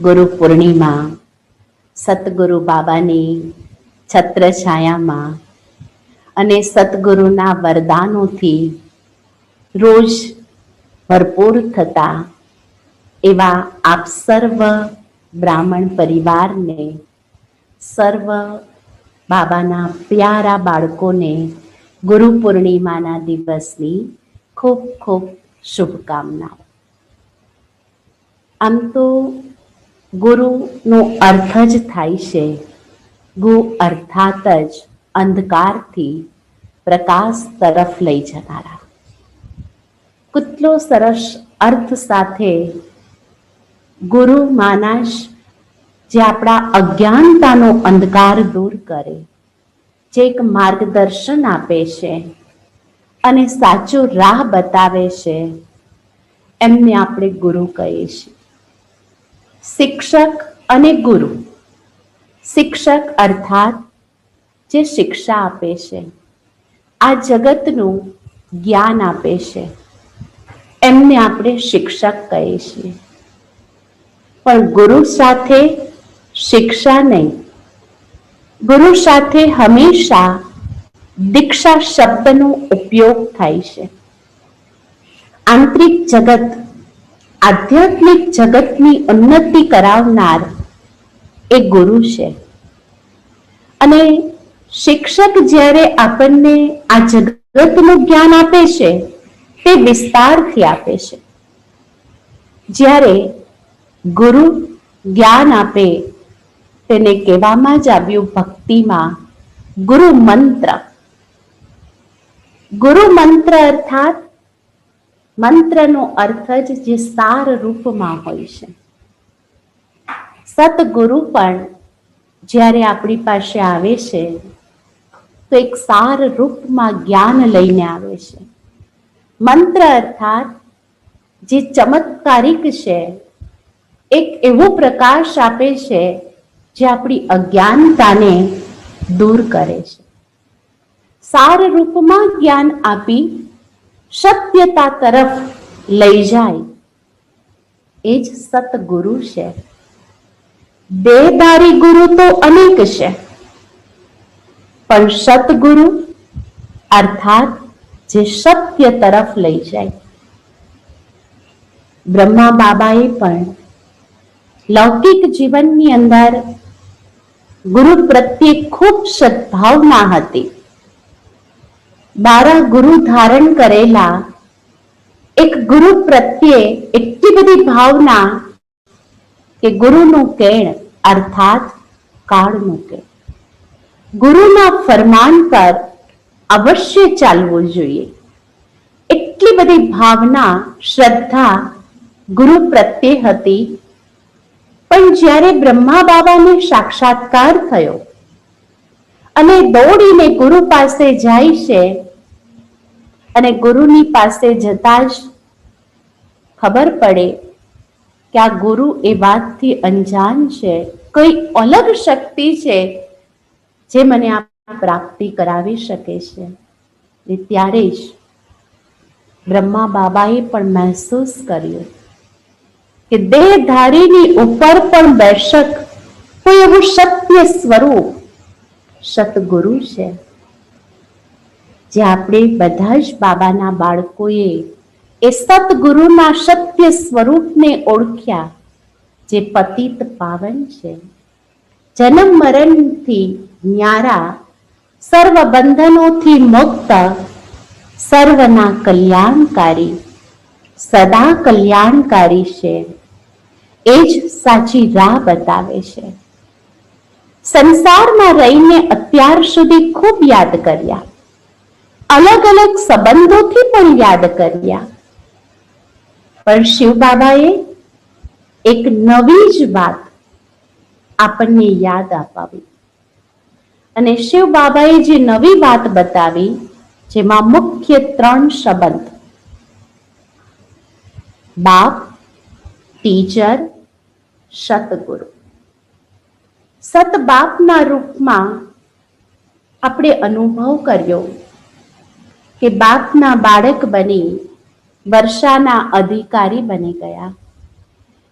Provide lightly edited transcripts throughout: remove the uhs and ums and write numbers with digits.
ગુરુ પૂર્ણિમા સતગુરુ બાબાની છત્રછાયામાં અને સતગુરુના વરદાનોથી રોજ ભરપૂર થતા એવા આપ સર્વ બ્રાહ્મણ પરિવારને, સર્વ બાબાના પ્યારા બાળકોને ગુરુ પૂર્ણિમાના દિવસની ખૂબ ખૂબ શુભકામનાઓ. આમ તો ગુરુનો અર્થ જ થાય છે ગુ અર્થાત જ અંધકારથી પ્રકાશ તરફ લઈ જનારા. કેટલો સરસ અર્થ સાથે ગુરુ માનસ જે આપણા અજ્ઞાનતાનો અંધકાર દૂર કરે, જે એક માર્ગદર્શન આપે છે અને સાચો રાહ બતાવે છે, એમને આપણે ગુરુ કહીએ છીએ. શિક્ષક અને ગુરુ. શિક્ષક અર્થાત જે શિક્ષા આપે છે, આ જગતનું જ્ઞાન આપે છે, એમને આપણે શિક્ષક કહીએ છીએ. પણ ગુરુ સાથે શિક્ષા નહીં, ગુરુ સાથે હંમેશા દીક્ષા શબ્દનો ઉપયોગ થાય છે. આંતરિક જગત, આધ્યાત્મિક જગતની ઉન્નતિ કરાવનાર એ ગુરુ છે. અને શિક્ષક જ્યારે આપણને આ જગતનું જ્ઞાન આપે છે તે વિસ્તારથી આપે છે. જ્યારે ગુરુ જ્ઞાન આપે તેને કહેવામાં જ આવ્યું ભક્તિમાં ગુરુ મંત્ર. ગુરુ મંત્ર અર્થાત મંત્રનો અર્થ જ જે સાર રૂપમાં હોય છે. સતગુરુ પણ જ્યારે આપણી પાસે આવે છે તો એક સાર રૂપમાં જ્ઞાન લઈને આવે છે. મંત્ર અર્થાત જે ચમત્કારિક છે, એક એવો પ્રકાશ આપે છે જે આપણી અજ્ઞાનતાને દૂર કરે છે. સાર રૂપમાં જ્ઞાન આપી સત્યતા તરફ લઈ જાય એ જ સતગુરુ છે. દેહધારી ગુરુ તો અનેક છે, પણ સતગુરુ અર્થાત જે સત્ય તરફ લઈ જાય. બ્રહ્મા બાબાએ પણ લૌકિક જીવનની અંદર ગુરુ પ્રત્યે ખૂબ સદભાવના હતી. 12 ગુરુ ધારણ કરેલા એક ગુરુ પ્રત્યે એટલી બધી ભાવના કે ગુરુનું કેણ અર્થાત કાળનું કેણ, ગુરુના ફરમાન પર અવશ્ય ચાલવું જોઈએ. એટલી બધી ભાવના, શ્રદ્ધા ગુરુ પ્રત્યે હતી. પણ જ્યારે બ્રહ્મા બાબાને સાક્ષાત્કાર થયો અને દોડીને ગુરુ પાસે જાય છે અને ગુરુની પાસે જતા જ ખબર પડે કે આ ગુરુ એ વાતથી અંજાન છે, કોઈ અલગ શક્તિ છે જે મને આ પ્રાપ્તિ કરાવી શકે છે. ત્યારે જ બ્રહ્મા બાબાએ પણ મહેસૂસ કર્યું કે દેહધારીની ઉપર પણ બેશક કોઈ એવું સત્ય સ્વરૂપ સતગુરુ છે. જે આપણે બધા જ બાબાના બાળકોએ એ સતગુરુના સત્ય સ્વરૂપને ઓળખ્યા, જે પતિત પાવન છે, જન્મ મરણથી ન્યારા, સર્વ બંધનોથી મુક્ત, સર્વના કલ્યાણકારી, સદા કલ્યાણકારી છે. એ જ સાચી રાહ બતાવે છે. સંસારમાં રહીને અત્યાર સુધી ખૂબ યાદ કર્યા, અલગ અલગ સંબંધોથી પણ યાદ કર્યા, પણ શિવ બાબાએ એક નવી જ વાત આપણને યાદ અપાવી. અને શિવ બાબાએ જે નવી વાત બતાવી, જેમાં મુખ્ય 3 સંબંધ, બાપ, ટીચર, સતગુરુ. સતબાપના રૂપમાં આપણે અનુભવ કર્યો કે બાપના બાળક બની વર્ષાના અધિકારી બની ગયા.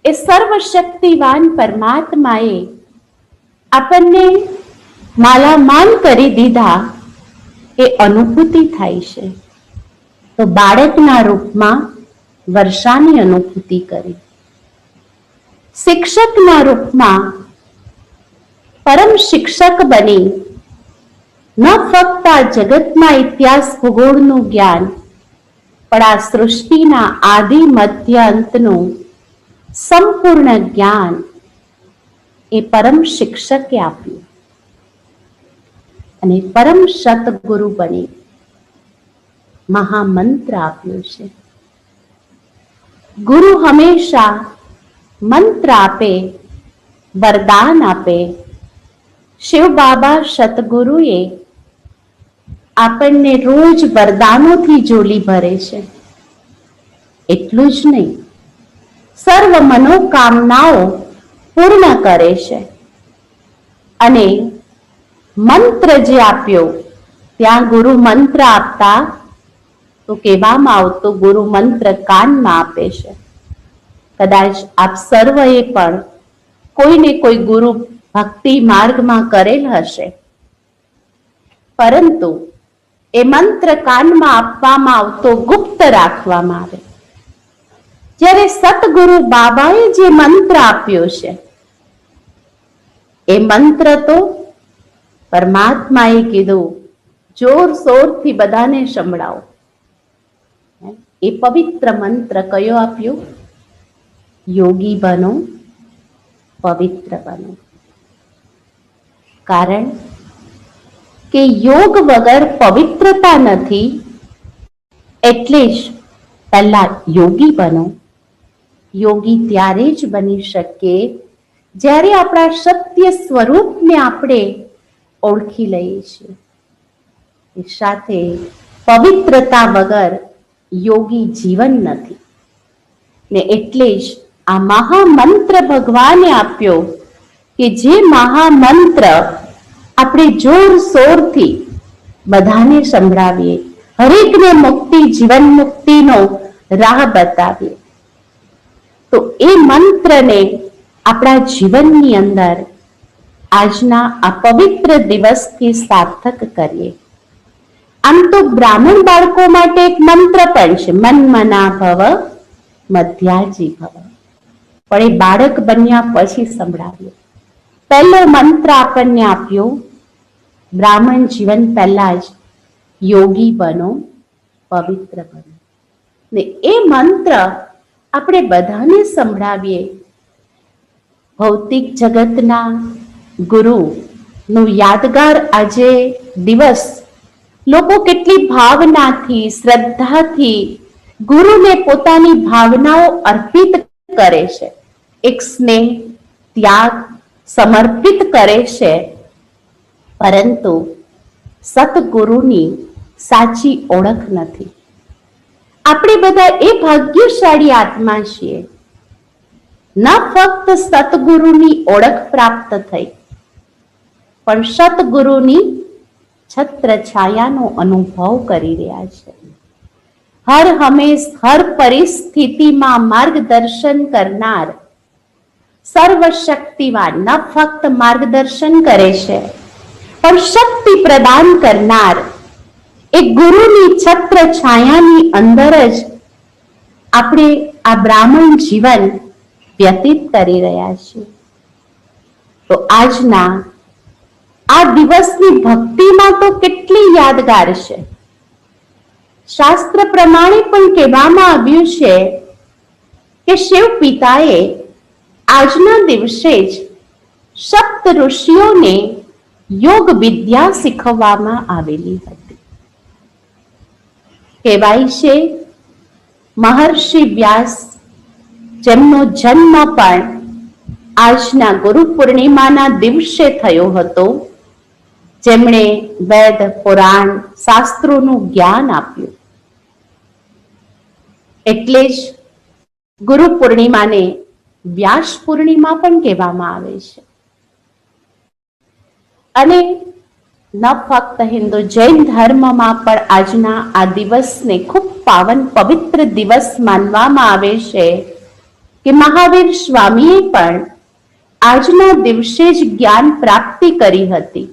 એ સર્વશક્તિવાન પરમાત્માએ આપણને માલામાલ કરી દીધા એ અનુભૂતિ થાય છે. તો બાળકના રૂપમાં વર્ષાની અનુભૂતિ કરી, શિક્ષકના રૂપમાં પરમ શિક્ષક બની ન ફક્ત આ જગતમાં ઇતિહાસ ભૂગોળનું જ્ઞાન, પણ આ સૃષ્ટિના આદિ મધ્ય અંતનું સંપૂર્ણ જ્ઞાન એ પરમ શિક્ષકે આપ્યું અને પરમ સતગુરુ બની મહામંત્ર આપ્યો છે. ગુરુ હંમેશા મંત્ર આપે, વરદાન આપે. શિવ બાબા સતગુરુએ આપણને રોજ વરદાનોથી જોલી ભરે છે. એટલું જ નહીં, સર્વ મનોકામનાઓ પૂર્ણ કરે છે. અને મંત્ર જે આપ્યો, ત્યાં ગુરુ મંત્ર આપતા તો કહેવામાં આવતું ગુરુ મંત્ર કાનમાં આપે છે. કદાચ આપ સર્વએ પણ કોઈને કોઈ ગુરુ ભક્તિ માર્ગમાં કરેલ હશે, પરંતુ એ મંત્ર કાનમાં આપવામાં આવતો ગુપ્ત રાખવામાં આવે. જ્યારે સતગુરુ બાબાએ જે મંત્ર આપ્યો છે, એ મંત્ર તો પરમાત્માએ કીધું જોર શોરથી બધાને સંભળાવો. એ પવિત્ર મંત્ર કયો આપ્યો? યોગી બનો, પવિત્ર બનો. કારણ કે યોગ વગર પવિત્રતા નથી. એટલે જ પહેલા યોગી બનો. યોગી ત્યારે જ બની શકે જ્યારે આપણા સત્ય સ્વરૂપને આપણે ઓળખી લઈએ છીએ. એ સાથે પવિત્રતા વગર યોગી જીવન નથી. ને એટલે જ આ મહામંત્ર ભગવાને આપ્યો કે જે મહામંત્ર આપણે જોરશોરથી બધાને સંભળાવીએ, હરેકને મુક્તિ, જીવન મુક્તિનો રાહ બતાવીએ, તો એ મંત્રને આપણા જીવનની અંદર આજના આ પવિત્ર દિવસથી સાર્થક કરીએ. આમ તો બ્રાહ્મણ બાળકો માટે એક મંત્ર પણ છે, મન્મના ભવ મધ્યાજી ભવ. પણ એ બાળક બન્યા પછી સંભળાવ્યો. પહેલો મંત્ર આપણને આપ્યો બ્રાહ્મણ જીવન પહેલા જ, યોગી બનો, પવિત્ર બનો. ને એ મંત્ર આપણે બધાને સંભળાવીએ. ભૌતિક જગતના ગુરુ નું યાદગાર આજે દિવસ લોકો કેટલી ભાવનાથી, શ્રદ્ધાથી ગુરુને પોતાની ભાવનાઓ અર્પિત કરે છે. એક સ્નેહ, ત્યાગ સમર્પિત કરે છે. પરંતુ સતગુરુની સાચી ઓળખ નથી. આપણે બધા એ ભાગ્યશાળી આત્મા છીએ, ન ફક્ત સતગુરુની ઓળખ પ્રાપ્ત થઈ, પણ સતગુરુની છત્ર છાયાનો અનુભવ કરી રહ્યા છે. હર હંમેશ, હર પરિસ્થિતિમાં માર્ગદર્શન કરનાર સર્વશક્તિવાન ન ફક્ત માર્ગદર્શન કરે છે, પણ શક્તિ પ્રદાન કરનાર એ ગુરુની છત્ર છાયાની અંદર જ આપણે આ બ્રાહ્મણ જીવન વ્યતીત કરી રહ્યા છીએ. તો આજના આ દિવસની ભક્તિમાં તો કેટલી યાદગાર છે. શાસ્ત્ર પ્રમાણે પણ કહેવામાં આવ્યું છે કે શિવ પિતાએ આજના દિવસે જ સપ્ત ઋષિઓને યોગ વિદ્યા શીખવવામાં આવેલી હતી. કહેવાય છે મહર્ષિ વ્યાસ, જેમનો જન્મ પણ આજના ગુરુ પૂર્ણિમાના દિવસે થયો હતો, જેમણે વેદ, પુરાણ, શાસ્ત્રોનું જ્ઞાન આપ્યું. એટલે જ ગુરુ પૂર્ણિમાને વ્યાસ પૂર્ણિમા પણ કહેવામાં આવે છે. અને ન ફક્ત હિન્દુ જૈન ધર્મમાં પણ આજના આ દિવસને ખૂબ પાવન પવિત્ર દિવસ માનવામાં આવે છે. કે મહાવીર સ્વામીએ પણ આજના દિવસે જ જ્ઞાન પ્રાપ્તિ કરી હતી.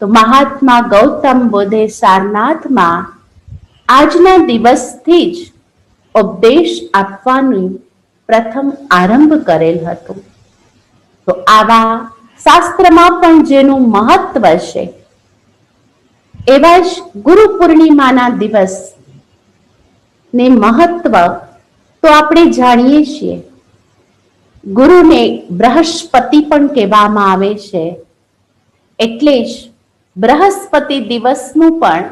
તો મહાત્મા ગૌતમ બુદ્ધે સારનાથમાં આજના દિવસથી જ ઉપદેશ આપવાનું પ્રથમ આરંભ કરેલ હતું. તો આવા શાસ્ત્રમાં પણ જેનું મહત્વ છે, એવા જ ગુરુ પૂર્ણિમાના દિવસ ને મહત્વ તો આપણે જાણીએ છીએ. ગુરુને બૃહસ્પતિ પણ કહેવામાં આવે છે, એટલે જ બૃહસ્પતિ દિવસનું પણ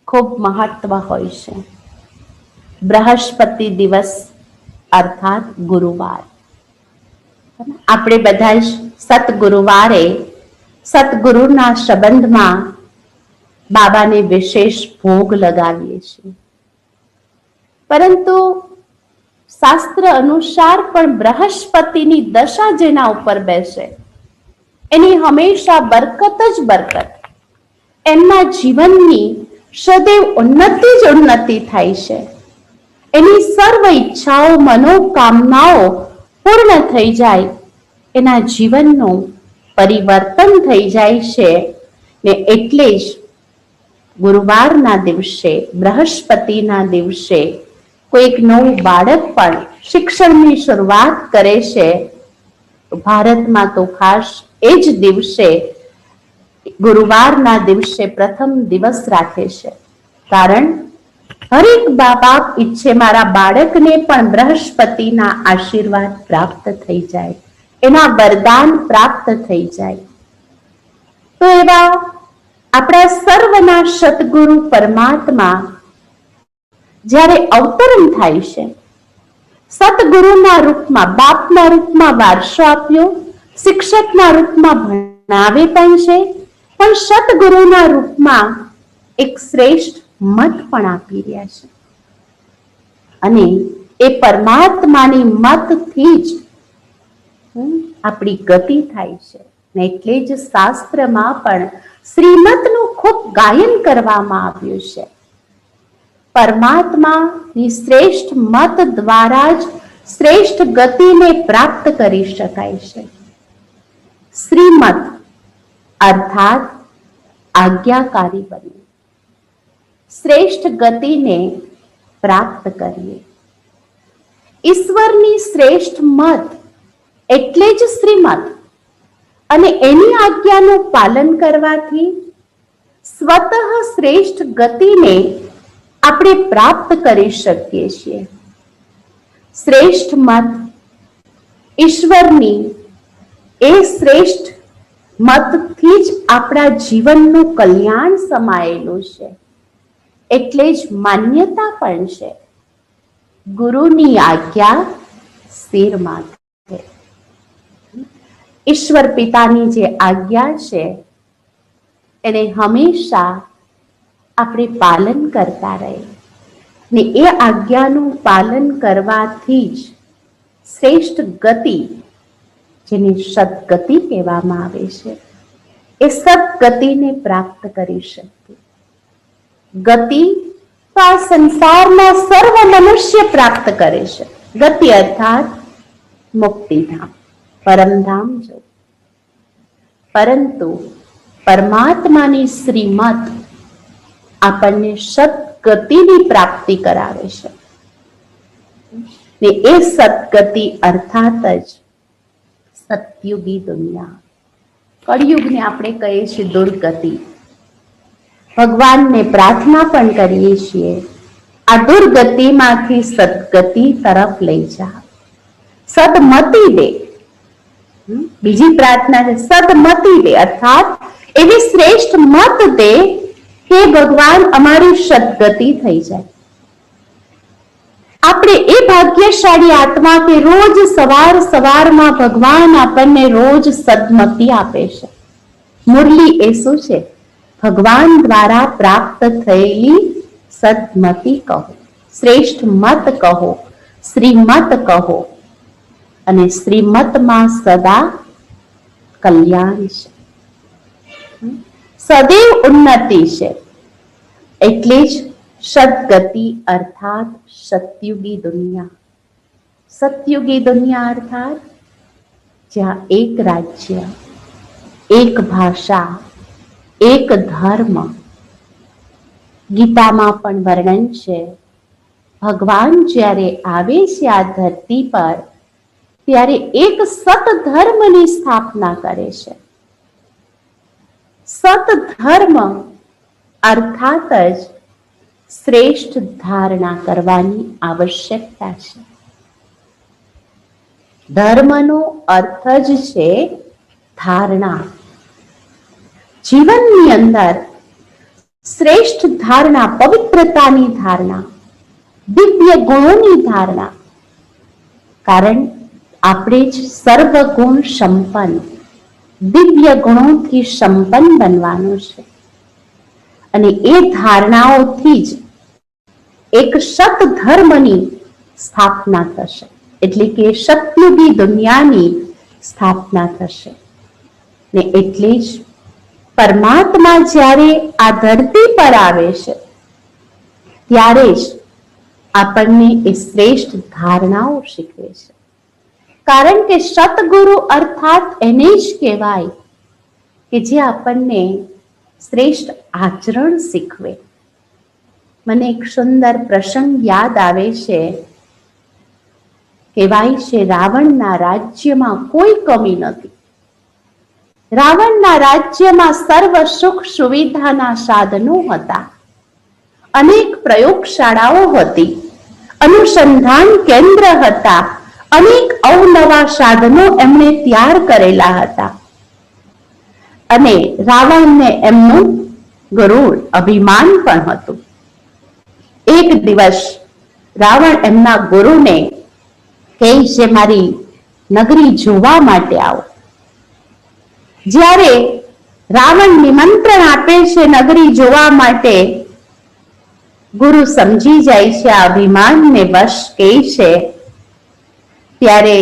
ખૂબ મહત્વ હોય છે. બૃહસ્પતિ દિવસ અર્થાત ગુરુવાર. આપણે બધા જ સતગુરુવારે સતગુરુના સંબંધમાં બાબાને વિશેષ ભોગ લગાવીએ છીએ. પરંતુ શાસ્ત્ર અનુસાર પણ બૃહસ્પતિની દશા જેના ઉપર બેસે એની હંમેશા બરકત જ બરકત, એમના જીવનની સદૈવ ઉન્નતિ જ ઉન્નતિ થાય છે. એની સર્વ ઈચ્છાઓ મનોકામનાઓ પૂર્ણ થઈ જાય, એના જીવનનું પરિવર્તન થઈ જાય છે. ને એટલે જ ગુરુવારના દિવસે, બૃહસ્પતિના દિવસે કોઈક નવું બાળક પણ શિક્ષણની શરૂઆત કરે છે. ભારતમાં તો ખાસ એ જ દિવસે, ગુરુવારના દિવસે પ્રથમ દિવસ રાખે છે. કારણ હરેક મા બાપ ઈચ્છે મારા બાળકને પણ બૃહસ્પતિના આશીર્વાદ પ્રાપ્ત થઈ જાય, એના વરદાન પ્રાપ્ત થઈ જાય. તો એવા આપણા સર્વના સદગુરુ પરમાત્મા જ્યારે અવતરણ થાય છે, સતગુરુના રૂપમાં, બાપના રૂપમાં વારસો આપ્યો, શિક્ષકના રૂપમાં ભણાવે પણ છે, પણ સતગુરુના રૂપમાં એક શ્રેષ્ઠ મત પણ આપી રહ્યા છે. અને એ પરમાત્માની મતથી જ આપણી ગતિ થાય છે. ને એટલે જ શાસ્ત્રમાં પણ શ્રીમતનું ખૂબ ગાયન કરવામાં આવ્યું છે. પરમાત્માની શ્રેષ્ઠ મત દ્વારા જ શ્રેષ્ઠ ગતિને પ્રાપ્ત કરી શકાય છે. શ્રીમત અર્થાત આજ્ઞાકારી બનવું, શ્રેષ્ઠ ગતિને પ્રાપ્ત કરીએ. ઈશ્વરની શ્રેષ્ઠ મત એટલે જ શ્રીમત. અને એની આજ્ઞાનું પાલન કરવાથી સ્વતઃ શ્રેષ્ઠ ગતિને આપણે પ્રાપ્ત કરી શકીએ છીએ. શ્રેષ્ઠ મત ઈશ્વરની એ શ્રેષ્ઠ મતથી જ આપણા જીવનનું કલ્યાણ સમાયેલું છે. એટલે જ માન્યતા પણ છે, ગુરુની આજ્ઞા શિર માથે. ઈશ્વર પિતાની જે આજ્ઞા છે એને હંમેશા આપણે પાલન કરતા રહે, ને એ આજ્ઞાનું પાલન કરવાથી જ શ્રેષ્ઠ ગતિ, જેને સદગતિ કહેવામાં આવે છે, એ સદગતિને પ્રાપ્ત કરી શકીએ. ગતિ તો આ સંસારના સર્વ મનુષ્ય પ્રાપ્ત કરે છે. ગતિ અર્થાત મુક્તિધામ, પરમધામ જવું. પરંતુ પરમાત્માની શ્રીમત આપણને સદગતિની પ્રાપ્તિ કરાવે છે. ને એ સદગતિ અર્થાત જ સતયુગી દુનિયા. કળિયુગને આપણે કહીએ છીએ દુર્ગતિ. ભગવાનને પ્રાર્થના પણ કરીએ છીએ, આ દુર્ગતિમાંથી સદગતિ તરફ લઈ જા, સદમતિ દે. બીજી પ્રાર્થના છે સદમતિ દે, અર્થાત એવી શ્રેષ્ઠ મત દે કે ભગવાન અમારી સદગતિ થઈ જાય. આપણે એ ભાગ્યશાળી આત્મા કે રોજ સવાર સવારમાં ભગવાન આપણને રોજ સદમતિ આપે છે. મુરલી એ શું છે? ભગવાન દ્વારા પ્રાપ્ત થયેલી સદમતિ કહો, શ્રેષ્ઠ મત કહો, શ્રીમત કહો. અને શ્રીમતમાં સદા કલ્યાણ છે, સદૈવ ઉન્નતિ છે. એટલે જ સદગતિ અર્થાત સતયુગી દુનિયા, સતયુગી દુનિયા અર્થાત જ્યાં એક રાજ્ય, એક ભાષા, એક ધર્મ. ગીતામાં પણ વર્ણન છે, ભગવાન જ્યારે આવે છે આ ધરતી પર ત્યારે એક સત ધર્મની સ્થાપના કરે છે. સત ધર્મ અર્થાત જ શ્રેષ્ઠ ધારણા કરવાની આવશ્યકતા છે. ધર્મનો અર્થ જ છે ધારણા. જીવનની અંદર શ્રેષ્ઠ ધારણા, પવિત્રતાની ધારણા, દિવ્ય ગુણોની ધારણા. કારણ આપણે જ સર્વગુણ સંપન્ન, દિવ્ય ગુણોથી સંપન્ન બનવાનું છે. અને એ ધારણાઓથી જ એક સત ધર્મની સ્થાપના થશે, એટલે કે સતયુગી દુનિયાની સ્થાપના થશે. ને એટલે જ પરમાત્મા જ્યારે આ ધરતી પર આવે છે ત્યારે જ આપણને એ શ્રેષ્ઠ ધારણાઓ શીખવે છે. કારણ કે સતગુરુ અર્થાત એને જ કહેવાય કે જે આપણને શ્રેષ્ઠ આચરણ શીખવે. મને એક સુંદર પ્રસંગ યાદ આવે છે. કહેવાય છે રાવણના રાજ્યમાં કોઈ કમી નથી. રાવણના રાજ્યમાં સર્વ સુખ સુવિધાના સાધનો હતા, અનેક પ્રયોગશાળાઓ હતી, અનુસંધાન કેન્દ્ર હતા, અનેક અવનવા સાધનો એમણે તૈયાર કરેલા હતા. અને રાવણને એમનું ગરુડ અભિમાન પણ હતું. એક દિવસ રાવણ એમના ગુરુને કહે છે, મારી નગરી જોવા માટે આવો. જ્યારે રાવણ નિમંત્રણ આપે છે નગરી જોવા માટે, ગુરુ સમજી જાય છે આ અભિમાનને વશ કહે છે. ત્યારે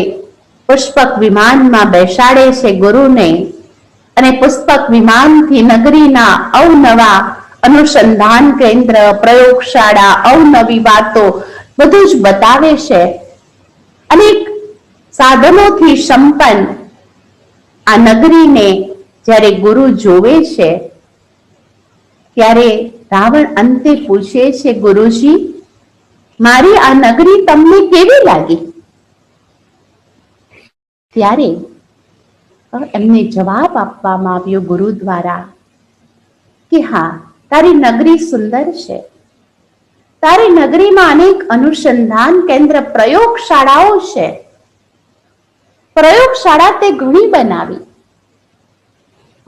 પુષ્પક વિમાનમાં બેસાડે છે ગુરુને અને પુષ્પક વિમાનથી નગરીના અવનવા અનુસંધાન કેન્દ્ર, પ્રયોગશાળા, અવનવી વાતો બધું જ બતાવે છે. અનેક સાધનોથી સંપન્ન આ નગરીને જ્યારે ગુરુ જોવે છે ત્યારે રાવણ અંતે પૂછે છે, ગુરુજી, મારી આ નગરી તમને કેવી લાગી? ત્યારે એમને જવાબ આપવામાં આવ્યો ગુરુ દ્વારા કે હા, તારી નગરી સુંદર છે. તારી નગરીમાં અનેક અનુસંધાન કેન્દ્ર, પ્રયોગશાળાઓ છે. પ્રયોગશાળા તે ઘણી બનાવી,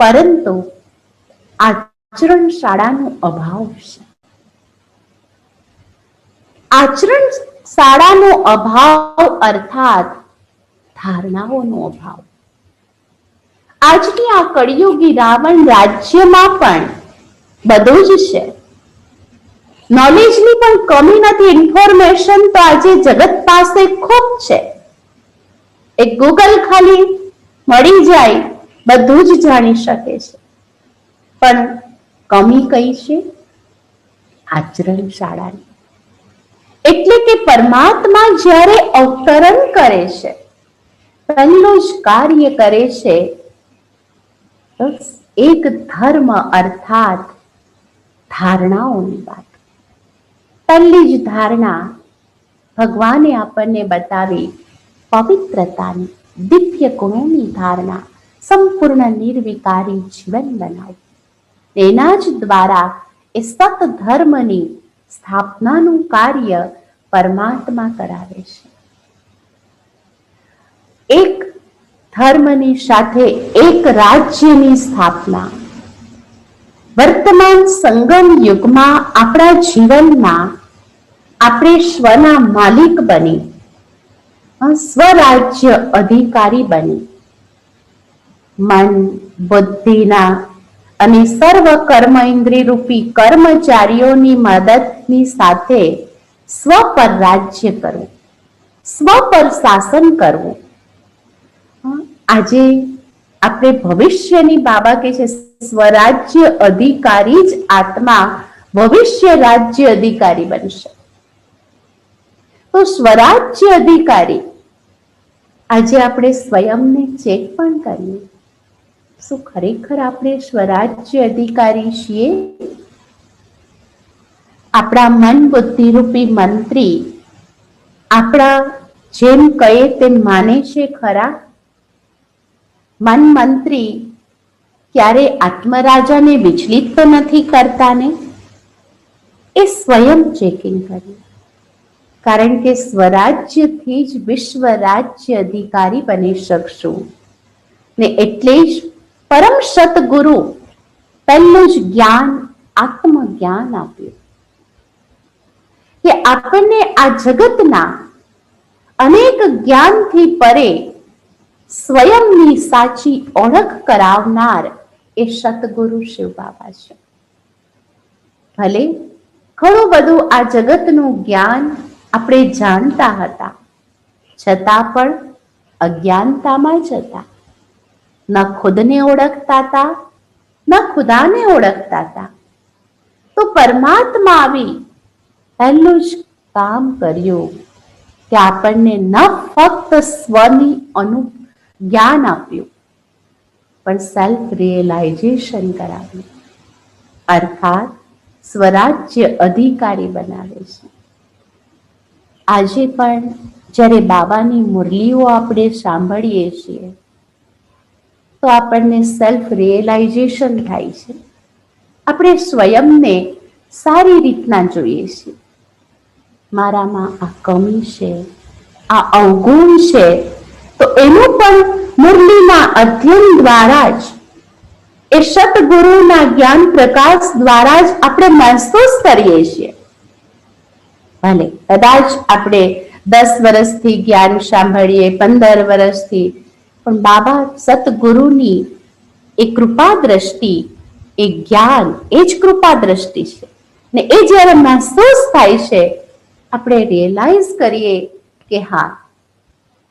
પરંતુ આચરણ શાળાનો અભાવ છે. આચરણ શાળાનો અભાવ અર્થાત ધારણાઓનો અભાવ. આજની આ કળિયુગી રાવણ રાજ્યમાં પણ બધું જ છે. નોલેજની પણ કમી નથી. ઇન્ફોર્મેશન તો આજે જગત પાસે ખૂબ છે. એક ગૂગલ ખાલી મળી જાય, બધું જ જાણી શકે છે. પણ કમી કઈ છે? આચરણ શાળાની. એટલે કે પરમાત્મા જ્યારે અવતરણ કરે છે, પહેલું જ કાર્ય કરે છે એક ધર્મ અર્થાત ધારણાઓની વાત. પહેલી જ ધારણા ભગવાને આપણને બતાવી, પવિત્રતાની, દિવ્ય ગુણોની ધારણા, સંપૂર્ણ નિર્વિકારી જીવન બનાવવું. તેના જ દ્વારા એ સત ધર્મની સ્થાપનાનું કાર્ય પરમાત્મા કરાવે છે. એક ધર્મની સાથે એક રાજ્યની સ્થાપના. વર્તમાન સંગમ યુગમાં આપણા જીવનમાં આપણે સ્વના માલિક બની, સ્વરાજ્ય અધિકારી બની, મન, બુદ્ધિના અને સર્વ કર્મ ઇન્દ્રિય રૂપી કર્મચારીઓની મદદની સાથે સ્વ પર રાજ્ય કરવું, સ્વ પર શાસન કરવું. આજે આપણે ભવિષ્યની બાબા કે છે સ્વરાજ્ય અધિકારી જ આત્મા ભવિષ્ય રાજ્ય અધિકારી બનશે. તો સ્વરાજ્ય અધિકારી આજે આપણે સ્વયંને ચેક પણ કરીએ, શું ખરેખર આપણે સ્વરાજ્ય અધિકારી છીએ? આપણા મન બુદ્ધિ રૂપી મંત્રી આપણા જેમ કહે તેમ માને છે ખરા? મન મંત્રી ક્યારે આત્મરાજાને વિચલિત તો નથી કરતા ને? એ સ્વયં ચેકિંગ કરીએ, કારણ કે સ્વરાજ્યથી જ વિશ્વ રાજ્ય અધિકારી બની શકશું ને એટલે જ પરમ સતગુરુ પહેલું જ જ્ઞાન આત્મજ્ઞાન આપ્યું કે આપણને આ જગતના અનેક જ્ઞાનથી પરે સ્વયંની સાચી ઓળખ કરાવનાર એ સતગુરુ શિવ બાબા છે. ભલે ઘણું બધું આ જગતનું જ્ઞાન આપણે જાણતા હતા, છતાં પણ અજ્ઞાનતામાં જ હતા. ન ખુદને ઓળખતા હતા, ન ખુદાને ઓળખતા હતા. તો પરમાત્મા આવી પહેલું જ કામ કર્યું કે આપણને ન ફક્ત સ્વની જ્ઞાન આપ્યું, પણ સેલ્ફ રિયલાઇઝેશન કરાવ્યું, અર્થાત સ્વરાજ્ય અધિકારી બનાવે છે. આજે પણ જ્યારે બાબાની મુરલીઓ આપણે સાંભળીએ છીએ તો આપણને સેલ્ફ રિયલાઇઝેશન થાય છે. આપણે સ્વયંને સારી રીતના જોઈએ છીએ. મારામાં આ કમી છે, આ અવગુણ છે, તો એનું પણ મુરલીના અધ્યયન દ્વારા જ, એ સતગુરુના જ્ઞાન પ્રકાશ દ્વારા જ આપણે મહેસૂસ કરીએ છીએ. ભલે કદાચ આપણે 10 વર્ષથી જ્ઞાન સાંભળીએ, 15 વર્ષથી, પણ બાબા સતગુરુની એ કૃપા દ્રષ્ટિ, એ જ્ઞાન, એ જ કૃપા દ્રષ્ટિ છે ને એ જ્યારે મહેસૂસ થાય છે, આપણે રિયલાઇઝ કરીએ કે હા,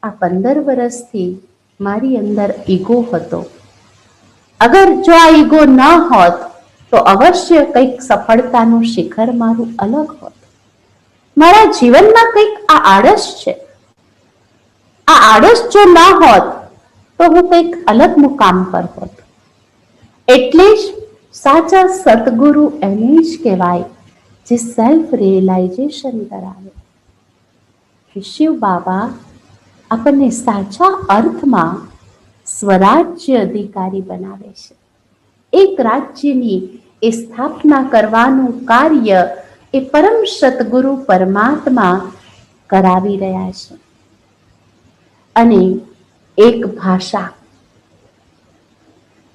આ 15 વર્ષથી મારી અંદર ઈગો હતો. અગર જો આ ઈગો ન હોત તો અવશ્ય કંઈક સફળતાનું શિખર મારું અલગ હોત. મારા જીવનમાં કંઈક આ આળસ છે, આ આળસ જો ન હોત તો હું કંઈક અલગ મુકામ પર હોત. એટલે જ સાચા સતગુરુ એને જ કહેવાય જે સેલ્ફ રિયલાઇઝેશન કરાવે. શિવ બાબા આપણને સાચા અર્થમાં સ્વરાજ્ય અધિકારી બનાવે છે. એક રાજ્યની એ સ્થાપના કરવાનું કાર્ય એ પરમ સતગુરુ પરમાત્મા કરાવી રહ્યા છે. અને એક ભાષા,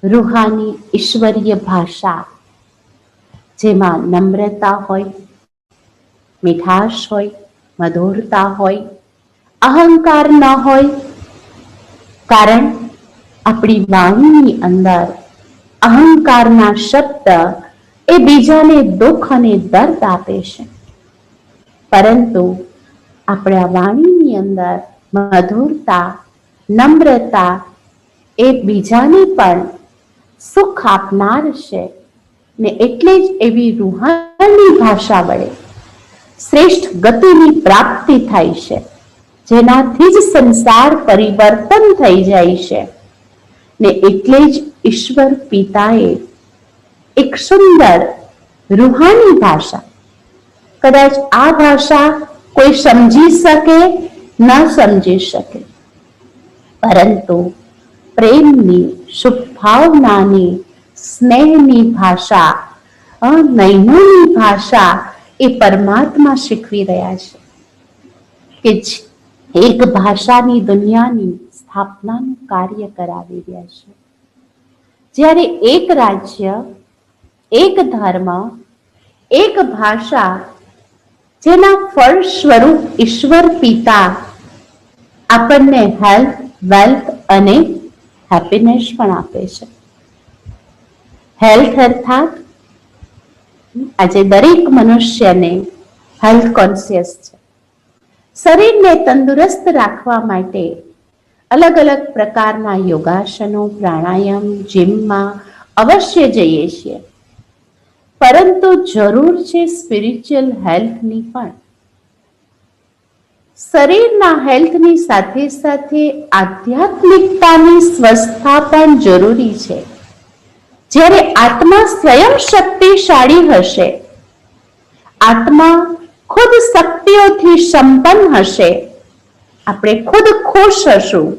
રૂહાની ઈશ્વરીય ભાષા, જેમાં નમ્રતા હોય, મીઠાશ હોય, મધુરતા હોય, અહંકાર ન હોય. કારણ આપણી વાણીની અંદર અહંકારના શબ્દ એ બીજાને દુઃખ અને દર્દ આપે છે, પરંતુ આપણા વાણીની અંદર મધુરતા, નમ્રતા એ બીજાને પણ સુખ આપનાર છે ને એટલે જ એવી રૂહાની ભાષા વડે શ્રેષ્ઠ ગતિની પ્રાપ્તિ થાય છે, જેનાથી જ સંસાર પરિવર્તન થઈ જાય છે. ને એટલે જ ઈશ્વર પિતાએ એક સુંદર રૂહાની ભાષા, કદાચ આ ભાષા કોઈ સમજી શકે ન સમજી શકે, પરંતુ પ્રેમની, શુભભાવનાની, સ્નેહની ભાષા, નયનોની ભાષા એ પરમાત્મા શીખવી રહ્યા છે કે એક ભાષાની દુનિયાની સ્થાપનાનું કાર્ય કરાવી રહ્યા છે. જ્યારે એક રાજ્ય, એક ધર્મ, એક ભાષા, જેના ફળ સ્વરૂપ ઈશ્વર પિતા આપણને હેલ્થ, વેલ્થ અને હેપીનેસ પણ આપે છે. હેલ્થ અર્થાત આજે દરેક મનુષ્યને હેલ્થ કોન્શિયસ છે. શરીરને તંદુરસ્ત રાખવા માટે અલગ અલગ પ્રકારના યોગાસનો, પ્રાણાયામ, જીમમાં અવશ્ય જઈએ છીએ, પરંતુ જરૂર છે સ્પિરિચ્યુઅલ હેલ્થની પણ. શરીરના હેલ્થની સાથે સાથે આધ્યાત્મિકતાની સ્વસ્થતા પણ જરૂરી છે. જ્યારે આત્મા સ્વયં શક્તિશાળી હશે, આત્મા ખુદ શક્તિઓથી સંપન્ન હશે, આપણે ખુદ ખુશ હશું,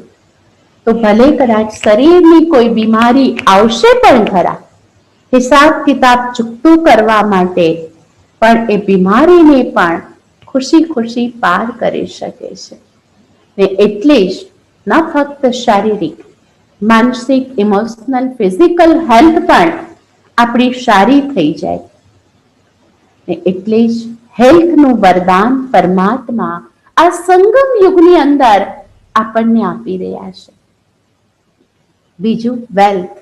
તો ભલે કદાચ શરીરની કોઈ બીમારી આવશે પણ ખરા, હિસાબ કિતાબ ચૂકતું કરવા માટે પણ એ બીમારીને પણ ખુશી ખુશી પાર કરી શકે છે. ને એટલે જ ન ફક્ત શારીરિક, માનસિક, ઇમોશનલ, ફિઝિકલ હેલ્થ પણ આપણી સારી થઈ જાય. ને એટલે જ હેલ્થનું વરદાન પરમાત્મા આ સંગમ યુગની અંદર આપણને આપી રહ્યા છે. બીજું વેલ્થ.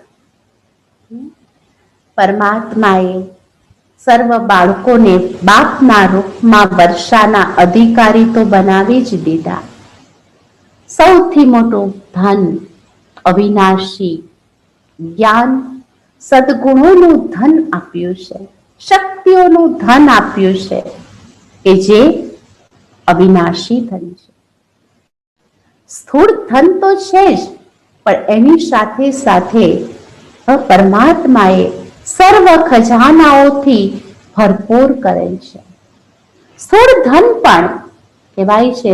પરમાત્માએ સર્વ બાળકોને બાપના રૂપમાં વર્ષાના અધિકારી તો બનાવી જ દીધા. સૌથી મોટું ધન અવિનાશી જ્ઞાન, સદગુણોનું ધન આપ્યું છે, શક્તિઓનું ધન આપ્યું છે, કે જે અવિનાશી ધન છે. સ્થૂળ ધન તો છે જ, પણ એની સાથે સાથે પરમાત્માએ સર્વ ખજાનાઓથી ભરપૂર કરેલ છે. સ્થૂળ ધન પણ કહેવાય છે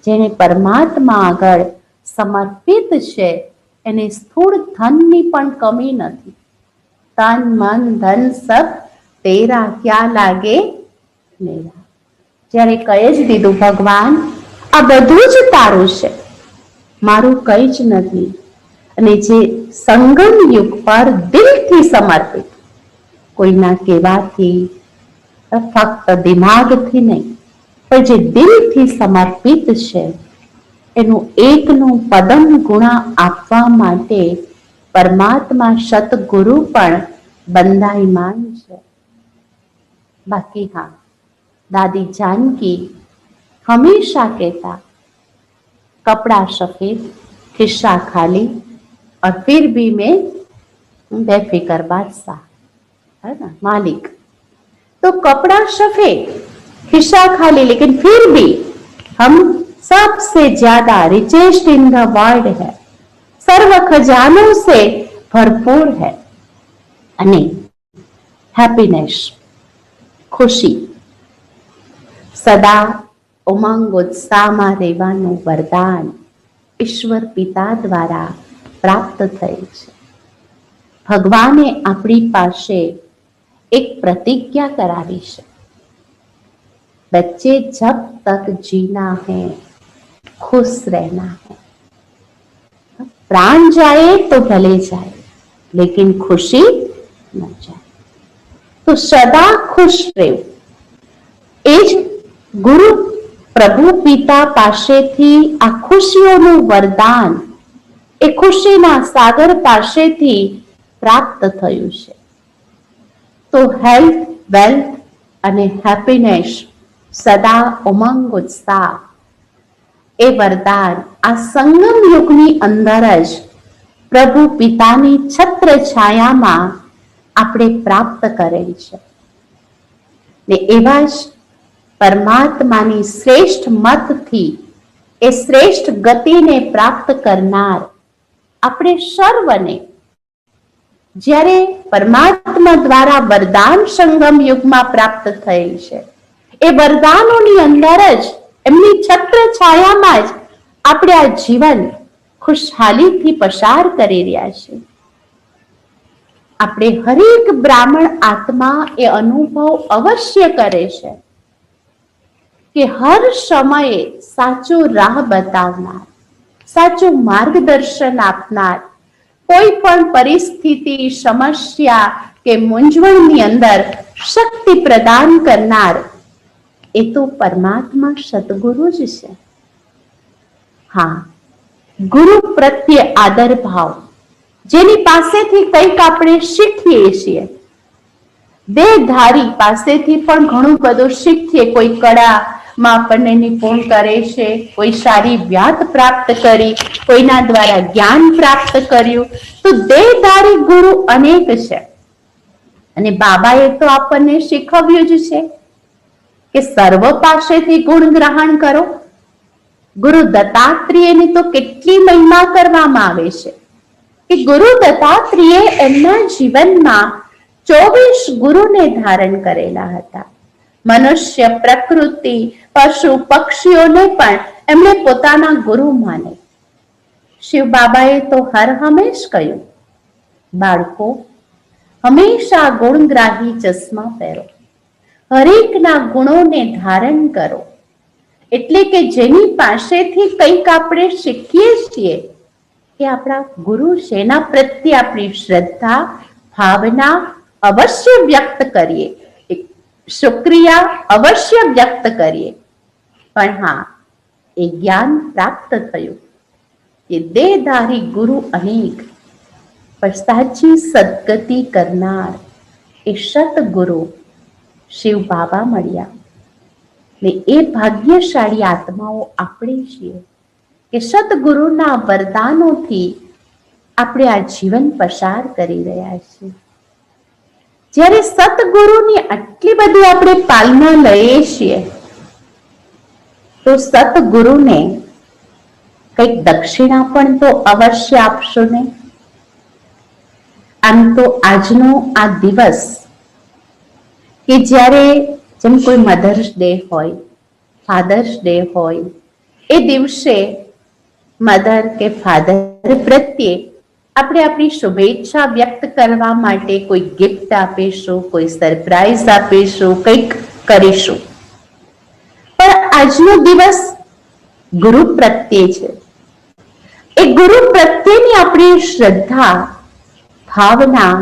જેને પરમાત્મા આગળ સમર્પિત છે એને સ્થૂળ ધનની પણ કમી નથી. તન મન ધન સબ તેરા ક્યાં લાગે મેરા. જ્યારે કહી જ દીધું ભગવાન આ બધું જ તારું છે, મારું કઈ જ નથી. અને જે સંગમ યુગ પર દિલથી સમર્પિત, કોઈના કહેવાથી, ફક્ત દિમાગથી નહીં, પણ જે દિલથી સમર્પિત છે, એનું એકનું પદમ ગુણા આપવા માટે પરમાત્મા સતગુરુ પણ બંધાયમાન છે. બાકી હા, દાદી જાનકી હંમેશા કહેતા, કપડા સફેદ खिस्सा खाली और फिर भी मैं बेफिक्र बादशाह, है ना मालिक. तो कपड़ा सफेद खिस्सा खाली लेकिन फिर भी हम सबसे ज्यादा रिचेस्ट इन द वर्ल्ड है, सर्व खजानों से भरपूर है. અને હેપીનેસ ખુશી સદા ઉમંગ ઉત્સાહમાં રહેવાનું વરદાન ઈશ્વર પિતા દ્વારા પ્રાપ્ત થયેલ છે. ભગવાને આપણી પાસે એક પ્રતિજ્ઞા કરાવી છે, બચ્ચે જબ તક જીના હૈ खुश रहना है. प्राण जाए तो भले जाए लेकिन खुशी न जाए. तो सदा खुश રહેવું એ જ ગુરુ પ્રભુ પિતા પાસેથી આ ખુશીઓનું વરદાન એ ખુશીના સાગર પાસેથી પ્રાપ્ત થયું છે. તો હેલ્થ, વેલ્થ અને હેપીનેસ, સદા ઉમંગ ઉત્સાહ એ વરદાન આ સંગમ યુગની અંદર જ પ્રભુ પિતાની છત્ર છાયામાં આપણે પ્રાપ્ત કરેલ છે. ને એવા જ પરમાત્માની શ્રેષ્ઠ મતથી એ શ્રેષ્ઠ ગતિને પ્રાપ્ત કરનાર આપણે સર્વને જ્યારે પરમાત્મા દ્વારા વરદાન સંગમ યુગમાં પ્રાપ્ત થયેલ છે, એ વરદાનોની અંદર જ એમની છત્ર છાયામાં જ આપણે આ જીવન ખુશહાલીથી પસાર કરી રહ્યા છીએ. આપણે હરેક બ્રાહ્મણ આત્મા એ અનુભવ અવશ્ય કરે છે કે હર સમયે સાચો રાહ બતાવનાર, સાચું માર્ગદર્શન આપનાર, કોઈ પણ પરિસ્થિતિ, સમસ્યા કે મૂંઝવણની અંદર શક્તિ પ્રદાન કરનાર એ તો પરમાત્મા સદગુરુ જ છે. હા, ગુરુ પ્રત્યે આદર ભાવ, જેની પાસેથી કંઈક આપણે શીખીએ છીએ. દેહધારી પાસેથી પણ ઘણું બધું શીખીએ. કોઈ કળામાં આપણને નિપુણ કરે છે, કોઈ સારી વ્યાત પ્રાપ્ત કરી, કોઈના દ્વારા જ્ઞાન પ્રાપ્ત કર્યું. તો દેહધારી ગુરુ અનેક છે. અને બાબાએ તો આપણને શીખવ્યું જ છે કે સર્વ પાસેથી ગુણ ગ્રહણ કરો, ગુરુ દત્તાત્રેયની તો કેટલી મહિમા કરવામાં આવે છે કે ગુરુ દત્તાત્રેય એમના જીવનમાં 24 ગુરુને ધારણ કરેલા હતા. મનુષ્ય, પ્રકૃતિ, પશુ, પક્ષીઓને પણ એમણે પોતાના ગુરુ માને. શિવ બાબાએ તો હર હંમેશ કહ્યું, બાળકો હંમેશા ગુણગ્રાહી ચશ્મા પહેરો, હરેકના ગુણોને ધારણ કરો. એટલે કે જેની પાસેથી કંઈક આપણે શીખીએ છીએ એ આપણા ગુરુ છે. એના પ્રત્યે આપણી શ્રદ્ધા, ભાવના અવશ્ય વ્યક્ત કરીએ, શુક્રિયા અવશ્ય વ્યક્ત કરીએ. પણ હા, એ જ્ઞાન પ્રાપ્ત થયું કે દેહધારી ગુરુ અનેક, પણ સાચી સદગતિ કરનાર એ સતગુરુ શિવ બાબા મળ્યા. ને એ ભાગ્યશાળી આત્માઓ આપણે છીએ કે સદગુરુના વરદાનોથી આપણે આ જીવન પસાર કરી રહ્યા છીએ. જ્યારે સતગુરુની આટલી બધી આપણે પાલના લઈએ છીએ તો સતગુરુને કંઈક દક્ષિણા પણ તો અવશ્ય આપશો ને. આમ તો આજનો આ દિવસ કે જ્યારે જેમ કોઈ મધર્સ ડે હોય, ફાધર્સ ડે હોય, એ દિવસે મધર કે ફાધર પ્રત્યે આપણે આપણી શુભેચ્છા વ્યક્ત કરવા માટે કોઈ ગિફ્ટ આપીશું, કોઈ સરપ્રાઈઝ આપીશું, કંઈક કરીશું. પણ આજનો દિવસ ગુરુ પ્રત્યે છે. એ ગુરુ પ્રત્યેની આપણી શ્રદ્ધા, ભાવના,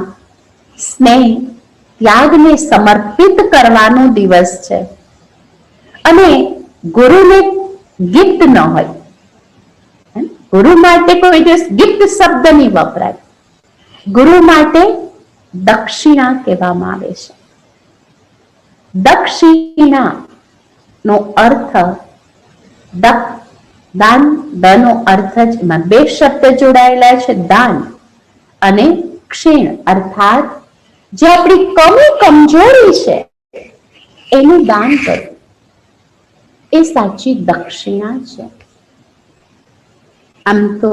સ્નેહ, ત્યાગને સમર્પિત કરવાનો દિવસ છે. અને ગુરુને ગિફ્ટ ન હોય, ગુરુ માટે કોઈ દિવસ ગિફ્ટ શબ્દ નહીં વપરાય. ગુરુ માટે દક્ષિણા કહેવામાં આવે છે. દક્ષિણા નો અર્થ દાન, દનો અર્થ જ એમાં બે શબ્દ જોડાયેલા છે, દાન અને ક્ષીણ, અર્થાત જે આપણી કમી કમજોરી છે એનું દાન કરવું, એ સાચી દક્ષિણા છે. આમ તો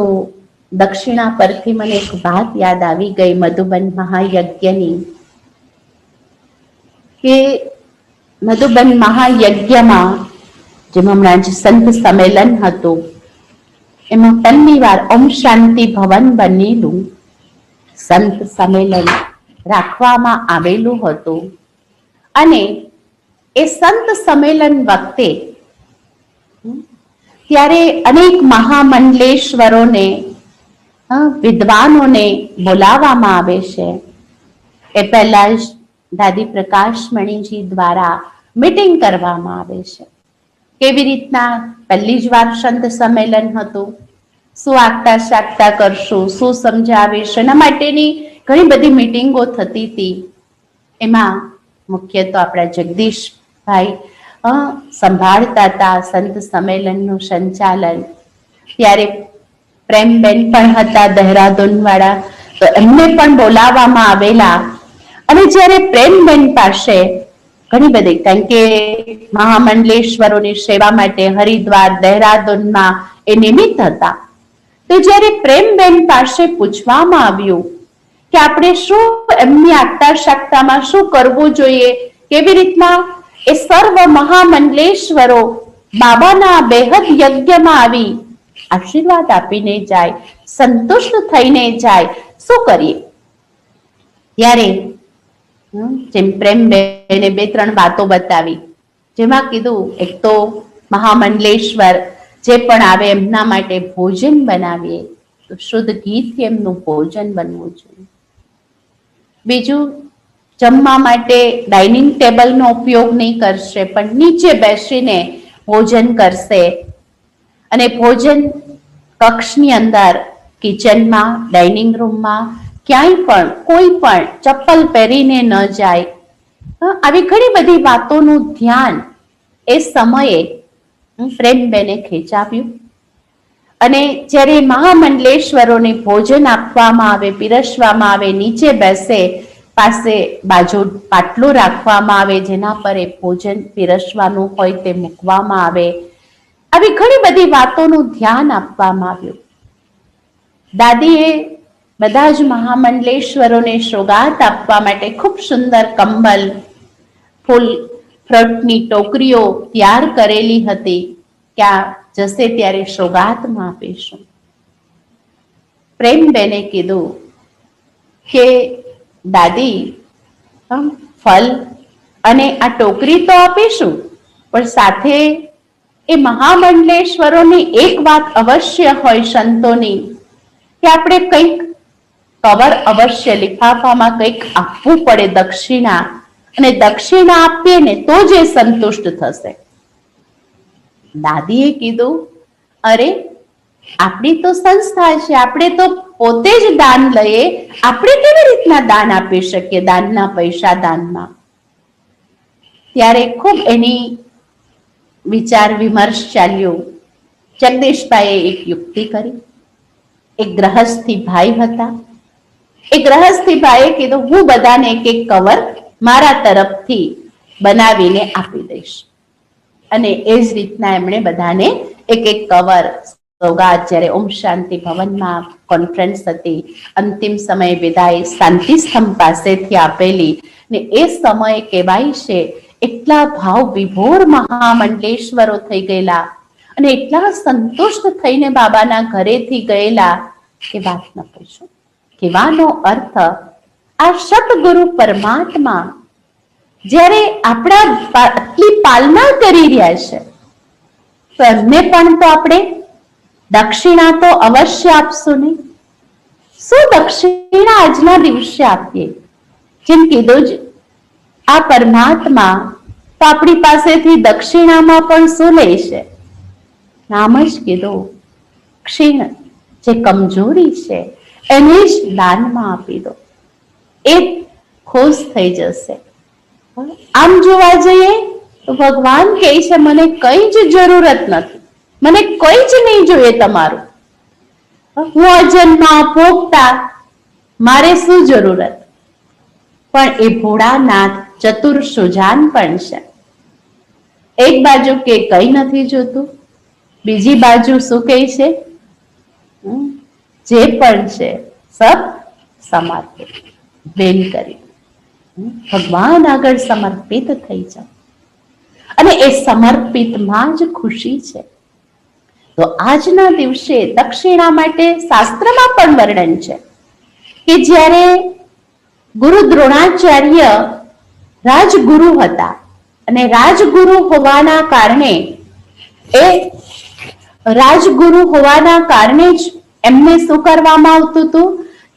દક્ષિણા પરથી મને એક વાત યાદ આવી ગઈ મધુબન મહાયજ્ઞની, કે મધુબન મહાયજ્ઞમાં જેમાં હમણાં જ સંત સંમેલન હતું, એમાં પહેલી વાર ઓમ શાંતિ ભવન બનેલું સંત સંમેલન રાખવામાં આવેલું હતું. અને એ સંત સંમેલન વખતે ત્યારે અનેક મહામંડલેશ્વરોને, વિદ્વાનોને બોલાવવામાં આવે છે. એ પહેલા જ દાદી પ્રકાશમણીજી દ્વારા મીટિંગ કરવામાં આવે છે. કેવી રીતના પહેલી જ વાર સંત સંમેલન હતું, શું આગતા શાકતા કરશું, શું સમજાવીશું, એના માટેની ઘણી બધી મીટિંગો થતી હતી. એમાં મુખ્ય તો આપણા જગદીશભાઈ સંભાળતા હતા સંત સંમેલનનું સંચાલન. ત્યારે પ્રેમબેન પણ હતા દહેરાદૂન વાળા, તો એમને પણ બોલાવવામાં આવેલા. અને જ્યારે પ્રેમબેન પાસે ઘણી બધી, કારણ કે મહામંડલેશ્વરોની સેવા માટે હરિદ્વાર, દહેરાદૂનમાં એ નિમિત્ત હતા, તો જ્યારે પ્રેમબેન પાસે પૂછવામાં આવ્યું કે આપણે શું એમની આગતા શાકતામાં શું કરવું જોઈએ, કેવી રીતના એ સર્વ મહામંડલેશ્વરો બાબાના બેહદ યજ્ઞમાં આવી આશીર્વાદ આપીને જાય, સંતુષ્ટ થઈને જાય, શું કરીએ? ત્યારે જેમ પ્રેમબેને 2-3 વાતો બતાવી, જેમાં કીધું એક તો મહામંડલેશ્વર જે પણ આવે એમના માટે ભોજન બનાવીએ તો શુદ્ધ ઘીથી એમનું ભોજન બનવું જોઈએ. બીજું, જમવા માટે ડાઇનિંગ ટેબલનો ઉપયોગ નહીં કરશે, પણ નીચે બેસીને ભોજન કરશે. અને ભોજન કક્ષની અંદર, કિચનમાં, ડાઇનિંગ રૂમમાં ક્યાંય પણ કોઈ પણ ચપ્પલ પહેરીને ન જાય. આવી ઘણી બધી વાતોનું ધ્યાન એ સમયે પ્રેમબેને ખેંચાવ્યું. અને જ્યારે મહામંડલેશ્વરોને ભોજન આપવામાં આવે, પીરસવામાં આવે, નીચે બેસે, પાસે બાજુ પાટલું રાખવામાં આવે જેના પર એ ભોજન પીરસવાનું હોય તે મૂકવામાં આવે. આવી ઘણી બધી વાતોનું ધ્યાન આપવામાં આવ્યું. દાદીએ બધા જ મહામંડલેશ્વરોને સોગાત આપવા માટે ખૂબ સુંદર કંબલ, ફૂલ ફ્રૂટની ટોકરીઓ તૈયાર કરેલી હતી. ક્યાં જશે ત્યારે સોગાતમાં આપીશું. પ્રેમબેને કીધું કે દાદી, ફલ અને આ ટોકરી તો આપીશું, પણ સાથે એ મહામંડલેશ્વરોની એક વાત અવશ્ય હોય સંતોની, કે આપણે કંઈક કવર અવશ્ય લિફાફામાં કંઈક આપવું પડે દક્ષિણા, અને દક્ષિણા આપીએ ને તો જ એ સંતુષ્ટ થશે. દાદીએ કીધું, અરે આપણી તો સંસ્થા છે, આપણે તો પોતે જ દાન લઈએ, આપણે કેવી રીતના દાન આપી શકીએ દાનના પૈસા દાનમાં? ત્યારે ખૂબ એની વિચાર વિમર્શ ચાલ્યો. જગદીશભાઈએ એક યુક્તિ કરી. એક ગ્રહસ્થી ભાઈ હતા. એ ગ્રહસ્થી ભાઈએ કીધું, હું બધાને એક એક કવર મારા તરફથી બનાવીને આપી દઈશ. અને એ જ રીતના એમણે બધાને એક એક કવર સોગાત, જ્યારે ઓમ શાંતિ ભવનમાં કોન્ફરન્સ હતી, અંતિમ સમયે વિદાય શાંતિ સ્તંભ પાસેથી આપેલી, ને એ સમયે કહેવાય છે એટલા ભાવ વિભોર મહામંડલેશ્વરો થઈ ગયેલા અને એટલા સંતુષ્ટ થઈને બાબાના ઘરેથી ગયેલા કે વાત ન પૂછો. કહેવાનો અર્થ, આ સતગુરુ પરમાત્મા જ્યારે આપણા આટલી પાલના કરી રહ્યા છે, તો એમને પણ તો આપણે દક્ષિણા તો અવશ્ય આપશું નહીં. શું દક્ષિણા આજના દિવસે આપીએ? જેમ કીધું જ, આ પરમાત્મા તો આપણી પાસેથી દક્ષિણામાં પણ શું લે છે? નામ જ કીધું, ક્ષીણ, જે કમજોરી છે એને જ દાનમાં આપી દો, એ ખુશ થઈ જશે. આમ જોવા જઈએ તો ભગવાન કહે છે, મને કઈ જ જરૂરત નથી, મને કઈ જ નહીં જોઈએ તમારું. હું અજન્મા ભોગતા, મારે શું જરૂરત? પણ એ ભોળાનાથ ચતુર સુજાન પણ છે. એક બાજુ કે કઈ નથી જોતું, બીજી બાજુ શું કહે છે? જે પણ છે સબ સમર્પિત, બેન કરી ભગવાન આગળ સમર્પિત થઈ જાઓ. અને એ સમર્પિતમાં જ ખુશી છે. તો આજના દિવસે દક્ષિણા માટે શાસ્ત્રમાં પણ વર્ણન છે કે જ્યારે ગુરુ દ્રોણાચાર્ય રાજગુરુ હતા, અને રાજગુરુ હોવાના કારણે જ એમને શું કરવામાં આવતું હતું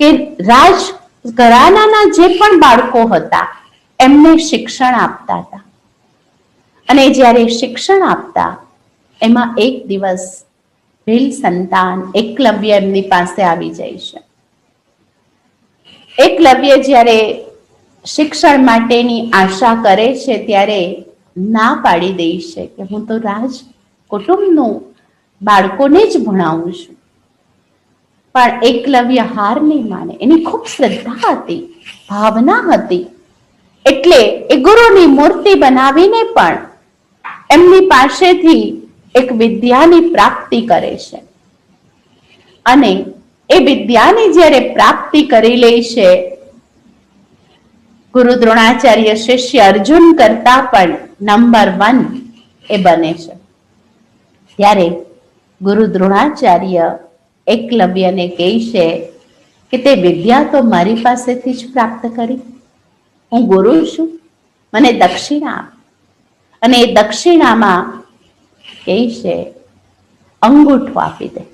કે રાજઘરાનાના જે પણ બાળકો હતા એમને શિક્ષણ આપતા હતા. અને જ્યારે શિક્ષણ આપતા, એમાં એક દિવસ ભીલ સંતાન એકલવ્ય એમની પાસે આવી જાય છે. એકલવ્ય જ્યારે શિક્ષણ માટેની આશા કરે છે ત્યારે ના પાડી દે છે કે હું તો રાજ કુટુંબનું બાળકોને જ ભણાવું છું. પણ એકલવ્ય હાર નહીં માને, એની ખૂબ શ્રદ્ધા હતી, ભાવના હતી. એટલે એ ગુરુની મૂર્તિ બનાવીને પણ એમની પાસેથી એક વિદ્યાની પ્રાપ્તિ કરે છે. અને એ વિદ્યાની જ્યારે પ્રાપ્તિ કરી લે છે, ગુરુ દ્રોણાચાર્ય શિષ્ય અર્જુન કરતા પણ નંબર 1 એ બને છે. ત્યારે ગુરુ દ્રોણાચાર્ય એકલવ્યને કહે છે કે તે વિદ્યા તો મારી પાસેથી જ પ્રાપ્ત કરી, હું ગુરુ છું, મને દક્ષિણા આપ. અને એ દક્ષિણામાં કહે છે અંગૂઠો આપી દે.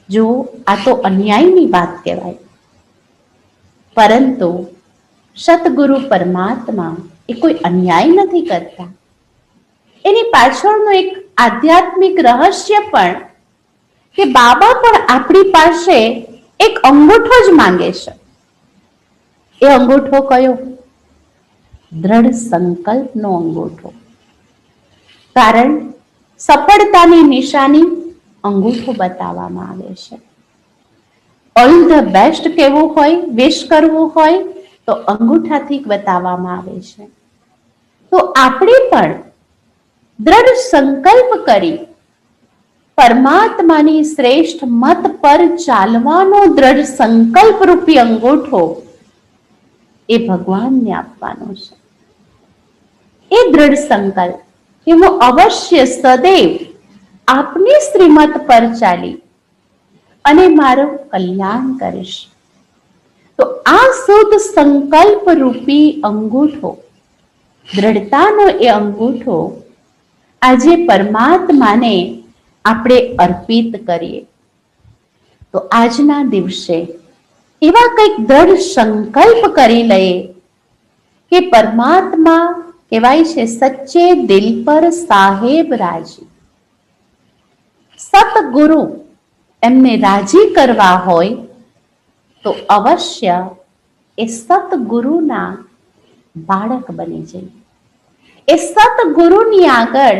જો આ તો અન્યાયની વાત કહેવાય, પરંતુ સતગુરુ પરમાત્મા એ કોઈ અન્યાય નથી કરતા. એની પાછળનું એક આધ્યાત્મિક રહસ્ય પણ, કે બાબા પણ આપણી પાસે એક અંગૂઠો જ માંગે છે. એ અંગૂઠો કયો? દ્રઢ સંકલ્પનો અંગૂઠો. કારણ સફળતાની નિશાની અંગૂઠો બતાવવામાં આવે છે. ઓલ ધ બેસ્ટ કહેવું હોય, વિશ કરવું હોય તો અંગૂઠાથી બતાવવામાં આવે છે. તો આપણે પણ દ્રઢ સંકલ્પ કરી પરમાત્માની શ્રેષ્ઠ મત પર ચાલવાનો દ્રઢ સંકલ્પ રૂપી અંગૂઠો એ ભગવાનને આપવાનો છે. એ દ્રઢ સંકલ્પ કે હું અવશ્ય સદૈવ આપની શ્રીમત પર ચાલી અને મારું કલ્યાણ કરીશ. તો આ શુદ્ધ સંકલ્પ રૂપી અંગૂઠો, દ્રઢતાનો એ અંગૂઠો આજે પરમાત્માને આપણે અર્પિત કરીએ. તો આજના દિવસે એવા કંઈક દ્રઢ સંકલ્પ કરી લઈએ કે પરમાત્મા કહેવાય છે સચ્ચે દિલ પર સાહેબ રાજી. સતગુરુ એમને રાજી કરવા હોય તો અવશ્ય એ સતગુરુના બાળક બની જઈએ. એ સતગુરુની આગળ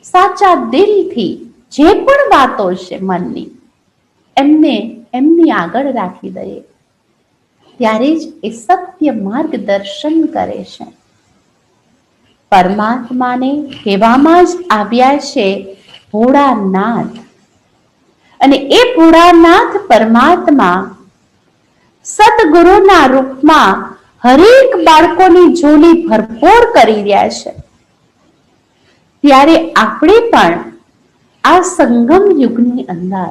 સાચા દિલથી જે પણ વાતો છે મનની એમને એમની આગળ રાખી દઈએ, ત્યારે જ એ સત્ય માર્ગદર્શન કરે છે. પરમાત્માને કહેવામાં જ આવ્યા છે ભોળાનાથ, અને એ ભોળાનાથ પરમાત્મા સતગુરુના રૂપમાં હરેક બાળકોની ઝોલી ભરપૂર કરી રહ્યા છે. ત્યારે આપણે પણ આ સંગમ યુગની અંદર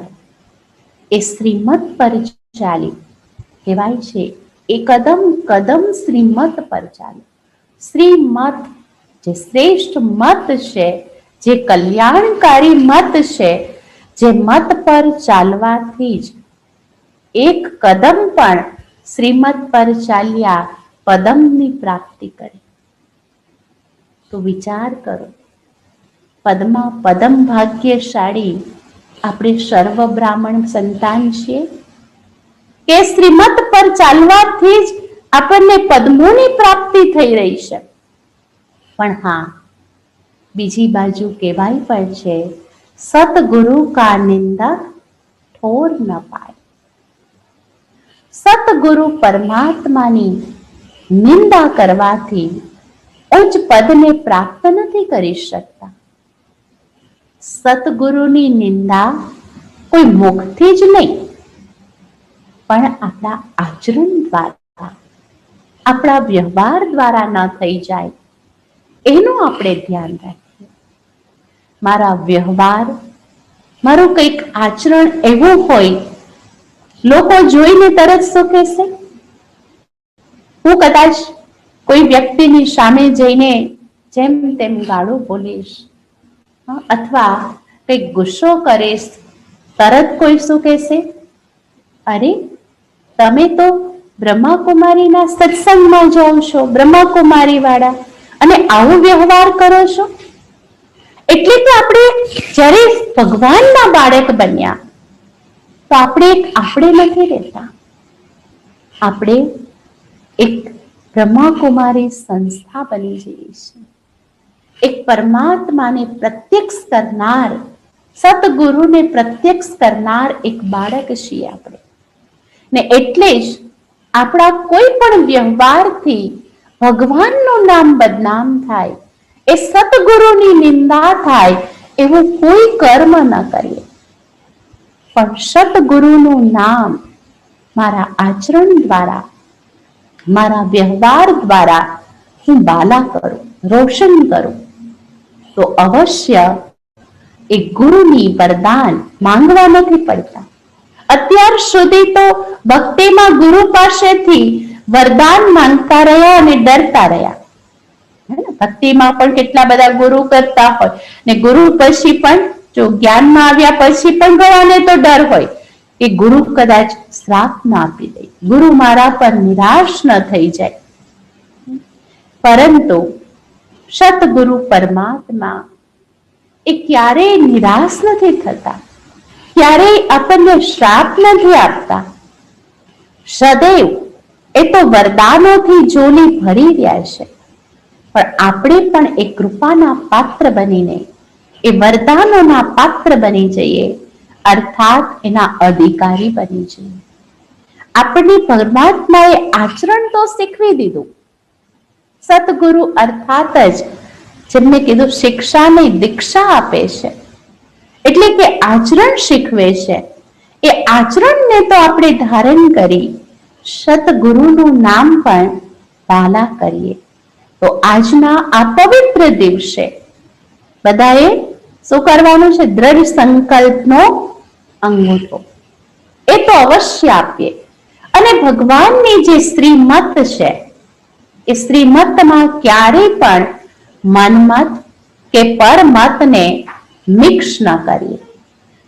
એ શ્રીમત પર ચાલી, કહેવાય છે એ કદમ કદમ શ્રીમત પર ચાલી. શ્રીમત જે શ્રેષ્ઠ મત છે, જે કલ્યાણકારી મત છે, જે મત પર ચાલવાથી જ એક કદમ પણ શ્રીમત પર ચાલ્યા પદમની પ્રાપ્તિ કરી. તો વિચાર કરો, પદમાં પદમ ભાગ્યશાળી આપણે સર્વ બ્રાહ્મણ સંતાન છીએ કે શ્રીમત પર ચાલવાથી જ આપણને પદ્મોની પ્રાપ્તિ થઈ રહી છે. પણ હા, બીજી બાજુ કહેવાય પણ છે સતગુરુ કા નિંદક ઠોર ન પાય. સતગુરુ પરમાત્માની નિંદા કરવાથી ઉચ્ચ પદને પ્રાપ્ત નથી કરી શકતા. સતગુરુની નિંદા કોઈ મુખથી જ નહીં, પણ આપણા આચરણ દ્વારા, આપણા વ્યવહાર દ્વારા ન થઈ જાય એનું આપણે ધ્યાન રાખીએ. મારા વ્યવહાર, મારું કંઈક આચરણ એવું હોય, લોકો જોઈને તરત શું કહેશે? હું કદાચ કોઈ વ્યક્તિની સામે જઈને જેમ તેમ ગાળું બોલીશ અથવા કંઈક ગુસ્સો કરીશ, તરત કોઈ શું કહેશે? અરે, તમે તો બ્રહ્માકુમારીના સત્સંગમાં જાઓ છો, બ્રહ્માકુમારી વાળા, અને આવો વ્યવહાર કરો છો. એટલે કે આપણે જ્યારે ભગવાનના બાળક બન્યા તો આપણે નથી રહેતા, આપણે એક બ્રહ્માકુમારી સંસ્થા બની જઈએ છીએ. એક પરમાત્માને પ્રત્યક્ષ કરનાર, સતગુરુને પ્રત્યક્ષ કરનાર એક બાળક છીએ આપણે. ને એટલે જ આપણા કોઈ પણ વ્યવહારથી ભગવાનનું નામ બદનામ થાય, એ સતગુરુની નિંદા થાય એવું કોઈ કર્મ ન કરીએ. પણ સતગુરુનું નામ મારા આચરણ દ્વારા, મારા વ્યવહાર દ્વારા હું બાલા કરું, રોશન કરું, તો અવશ્ય એ ગુરુની વરદાન માંગવા નથી પડતા. અત્યાર સુધી તો ભક્તિમાં ગુરુ પાસેથી વરદાન માંગતા રહ્યા અને ડરતા રહ્યા. ભક્તિમાં પણ કેટલા બધા ગુરુ કરતા હોય, ને ગુરુ પછી પણ જો જ્ઞાનમાં આવ્યા પછી પણ ગવાને તો ડર હોય કે ગુરુ કદાચ શ્રાપ ના આપી દે, ગુરુ મારા પર નિરાશ ન થઈ જાય. પરંતુ સતગુરુ પરમાત્મા એ ક્યારેય નિરાશ નથી થતા, ક્યારેય આપણને શ્રાપ નથી આપતા. સદૈવ એ તો વરદાનોથી ઝોલી ભરી રહ્યા છે. પણ આપણે પણ એ કૃપાના પાત્ર બનીને, એ વરદાનોના પાત્ર બની જઈએ, અર્થાત એના અધિકારી બની જઈએ. આપણને પરમાત્માએ આચરણ તો શીખવી દીધું. સતગુરુ અર્થાત જ જેમ મેં કીધું, શિક્ષા નહીં દીક્ષા આપે છે, એટલે કે આચરણ શીખવે છે. એ આચરણને તો આપણે ધારણ કરી સતગુરુનું નામ પણ વાલા કરીએ. તો આજના આ પવિત્ર દિવસે બધાએ શું કરવાનું છે? દ્રઢ સંકલ્પનો અંગૂઠો એ તો અવશ્ય આપીએ. અને ભગવાનની જે શ્રીમત છે એ શ્રીમતમાં ક્યારેય પણ મનમત કે પરમતને મિક્સ ન કરીએ.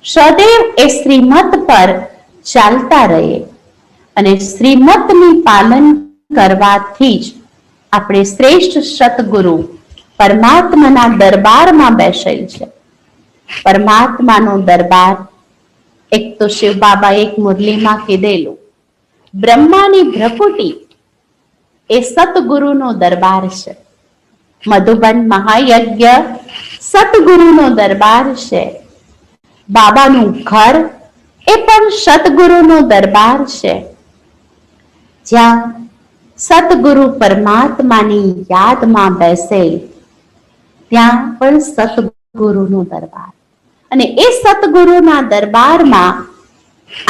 સદૈવ એ શ્રીમત પર ચાલતા રહીએ. અને શ્રીમતની પાલન કરવાથી જ આપણે શ્રેષ્ઠ સતગુરુ પરમાત્માના દરબારમાં બેસેલ છે. પરમાત્માનો દરબાર એક તો શિવ બાબા એક મુરલીમાં કીધેલું, બ્રહ્માની ભ્રકુટી એ સતગુરુનો દરબાર છે. મધુબન મહાયજ્ઞ સતગુરુનો દરબાર છે. બાબાનું ઘર એ પણ સતગુરુનો દરબાર છે. જ્યાં સતગુરુ પરમાત્માની યાદમાં બેસે ત્યાં પણ સતગુરુનો દરબાર. અને એ સતગુરુના દરબારમાં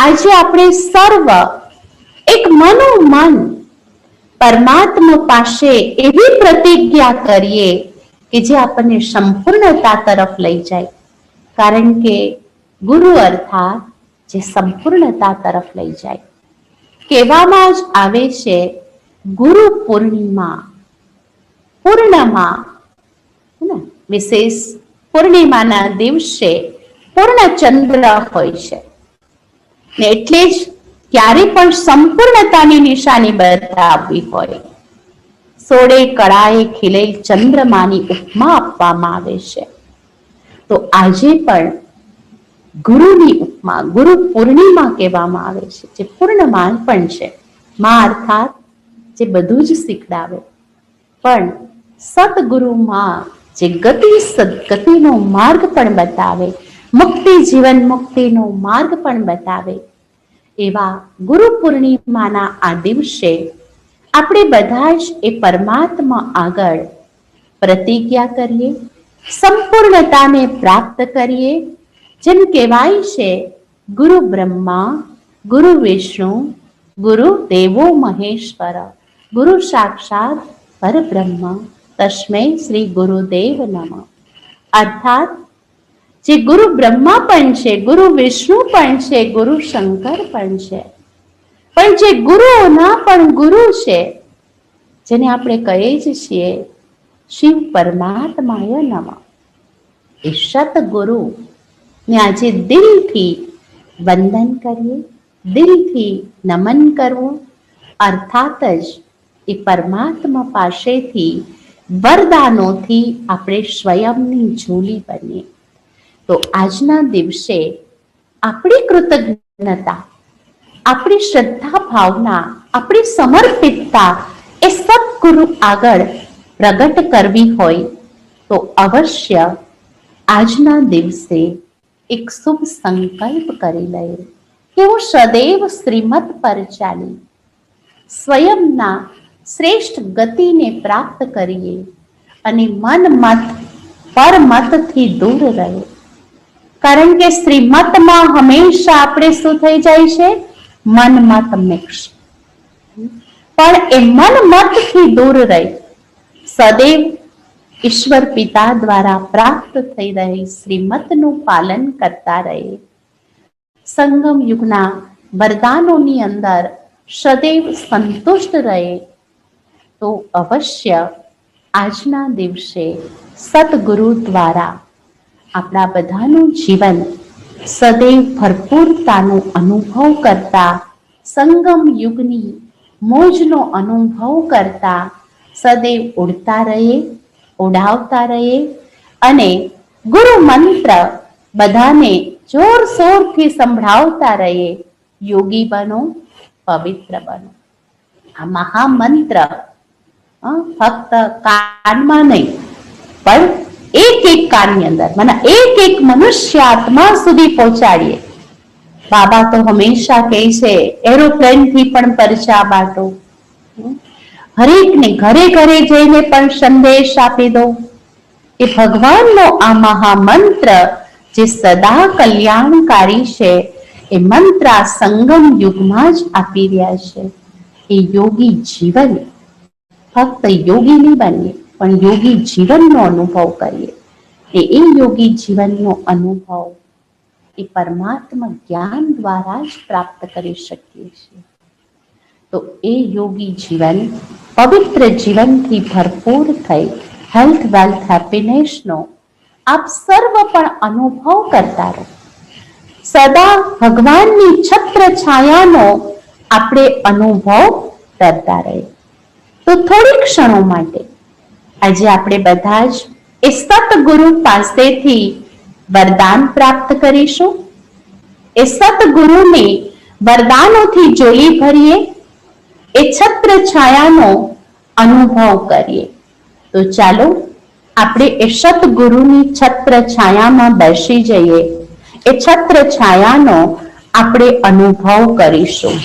આજે આપણે સર્વ એક મનોમન પરમાત્મા પાસે એવી પ્રતિજ્ઞા કરીએ કે જે આપણને સંપૂર્ણતા તરફ લઈ જાય. કારણ કે ગુરુ અર્થાત જે સંપૂર્ણતા તરફ લઈ જાય. કહેવામાં જ આવે છે ગુરુ પૂર્ણિમા, પૂર્ણમાં વિશેષ પૂર્ણિમાના દિવસે પૂર્ણ ચંદ્ર હોય છે. એટલે જ ક્યારે પણ સંપૂર્ણતાની નિશાની બતાવવી હોય, સોળે કળાએ ખીલેલ ચંદ્રમાની ઉપમા આપવામાં આવે છે. તો આજે પણ ગુરુની ઉપમા ગુરુ પૂર્ણિમા કહેવામાં આવે છે, જે પૂર્ણમાન પણ છે. માં અર્થાત જે બધું જ શીખડાવે, પણ સતગુરુમાં જે ગતિ સદગતિનો માર્ગ પણ બતાવે, મુક્તિ જીવન મુક્તિનો માર્ગ પણ બતાવે, એવા ગુરુ પૂર્ણિમાના આ દિવસે આપણે બધા જ એ પરમાત્મા આગળ પ્રતિજ્ઞા કરીએ, સંપૂર્ણતાને પ્રાપ્ત કરીએ. જેમ કહેવાય છે, ગુરુ બ્રહ્મા ગુરુ વિષ્ણુ ગુરુ દેવો મહેશ્વર, ગુરુ સાક્ષાત પરબ્રહ્મ તસ્મૈ શ્રી ગુરુદેવ નમઃ. અર્થાત જે ગુરુ બ્રહ્મા પણ છે, ગુરુ વિષ્ણુ પણ છે, ગુરુ શંકર પણ છે, પણ જે ગુરુઓના પણ ગુરુ છે, જેને આપણે કહીએ જ છીએ શિવ પરમાત્માય નમઃ. એ સતગુરુ ને આજે દિલથી વંદન કરીએ, દિલથી નમન કરવું, અર્થાત જ એ પરમાત્મા પાસેથી વરદાનોથી આપણે સ્વયંની ઝૂલી બનીએ. તો આજના દિવસે આપણી કૃતજ્ઞતા, આપણી શ્રદ્ધા ભાવના, આપણી સમર્પિતતા એ સદગુરુ આગળ પ્રગટ કરવી હોય તો અવશ્ય આજના દિવસે એક શુભ સંકલ્પ કરી લઈએ કે હું સદૈવ શ્રીમત પર ચાલી સ્વયંના શ્રેષ્ઠ ગતિને પ્રાપ્ત કરીએ અને મન મત પરમતથી દૂર રહે. કારણ કે શ્રીમતમાં હંમેશા આપણે શું થઈ જાય છે? મન મત મિક્સ. પણ એ મન મતથી દૂર રહે, સદૈવ ઈશ્વર પિતા દ્વારા પ્રાપ્ત થઈ રહી શ્રીમતનું પાલન કરતા રહે. સંગમ યુગના વરદાનોની અંદર સદૈવ સંતુષ્ટ રહે તો અવશ્ય આજના દિવસે સતગુરુ દ્વારા આપણા બધાનું જીવન સદૈવ ભરપૂરતાનો અનુભવ કરતા, સંગમ યુગની મોજનો અનુભવ કરતા સદૈવ ઉડતા રહીએ, ઉડાવતા રહીએ અને ગુરુ મંત્ર બધાને જોરશોરથી સંભળાવતા રહીએ. યોગી બનો, પવિત્ર બનો. આ મહામંત્ર ફક્ત કાનમાં નહીં પણ એક એક કાનની અંદર, મને એક એક મનુષ્ય આત્મા સુધી પહોંચાડીએ. બાબા તો હંમેશા કહે છે એરોપ્લેનથી પણ પરચા બાટો, હરેકને ઘરે ઘરે જઈને પણ સંદેશ આપી દો. એ ભગવાનનો આ મહામંત્ર જે સદા કલ્યાણકારી છે, એ મંત્ર આ સંગમ યુગમાં જ આપી રહ્યા છે. એ યોગી જીવન, ફક્ત યોગી નહીં બનીએ, પણ યોગી જીવનનો અનુભવ કરીએ. એ યોગી જીવનનો અનુભવ એ પરમાત્મા જ્ઞાન દ્વારા જ પ્રાપ્ત કરી શકીએ છીએ. તો એ યોગી જીવન પવિત્ર જીવનથી ભરપૂર થઈ હેલ્થ, વેલ્થ, હેપીનેસનો આપ સર્વ પણ અનુભવ કરતા રહો. સદા ભગવાનની છત્ર છાયાનો આપણે અનુભવ કરતા રહીએ. તો થોડી ક્ષણો માટે આજે આપણે બધા જ એ સતગુરુ પાસેથી વરદાન પ્રાપ્ત કરીશું. એ સતગુરુને વરદાનોથી જોઈ ભરીએ, એ છત્ર છાયાનો અનુભવ કરીએ. તો ચાલો આપણે એ સતગુરુની છત્ર છાયામાં બેસી જઈએ, એ છત્ર છાયાનો આપણે અનુભવ કરીશું.